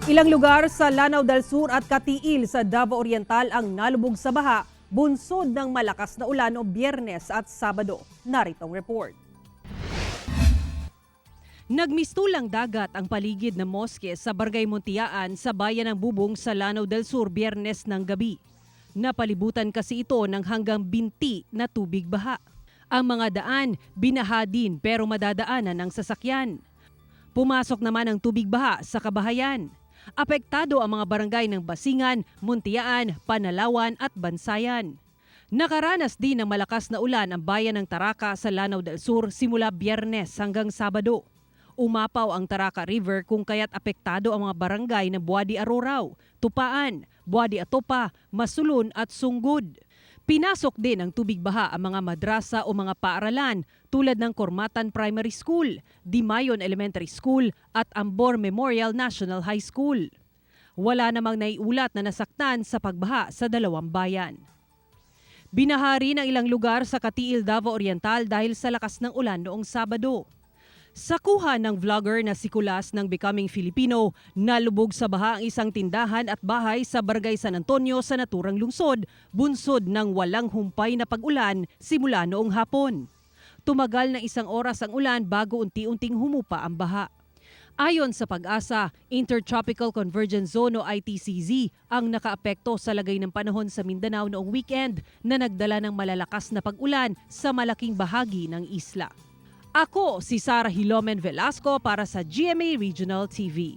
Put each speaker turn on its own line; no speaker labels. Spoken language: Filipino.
Ilang lugar sa Lanao del Sur at Katiil sa Davao Oriental ang nalubog sa baha, bunsod ng malakas na ulan o Biyernes at Sabado. Narito ang report. Nagmistulang dagat ang paligid ng moske sa Barangay Muntiaan sa bayan ng Bubong sa Lanao del Sur Biyernes ng gabi. Napalibutan kasi ito ng hanggang binti na tubig baha. Ang mga daan binaha din pero madadaanan ng sasakyan. Pumasok naman ang tubig baha sa kabahayan. Apektado ang mga barangay ng Basingan, Muntiaan, Panalawan at Bansayan. Nakaranas din ng malakas na ulan ang bayan ng Taraca sa Lanao del Sur simula Biyernes hanggang Sabado. Umapaw ang Taraca River kung kaya't apektado ang mga barangay ng Buadi Arorao, Tupaan, Buadi Atopa, Masulun at Sunggod. Pinasok din ng tubig baha ang mga madrasa o mga paaralan tulad ng Kormatan Primary School, Dimayon Elementary School at Ambor Memorial National High School. Wala namang naiulat na nasaktan sa pagbaha sa dalawang bayan. Binahari ng ilang lugar sa Katiil, Davao Oriental dahil sa lakas ng ulan noong Sabado. Sa kuha ng vlogger na si Kulas ng Becoming Filipino, nalubog sa baha ang isang tindahan at bahay sa Barangay San Antonio sa naturang lungsod, bunsod ng walang humpay na pag-ulan simula noong hapon. Tumagal ng 1 oras ang ulan bago unti-unting humupa ang baha. Ayon sa Pag-asa, Intertropical Convergence Zone o ITCZ ang nakaapekto sa lagay ng panahon sa Mindanao noong weekend na nagdala ng malalakas na pag-ulan sa malaking bahagi ng isla. Ako si Sarah Hilomen Velasco para sa GMA Regional TV.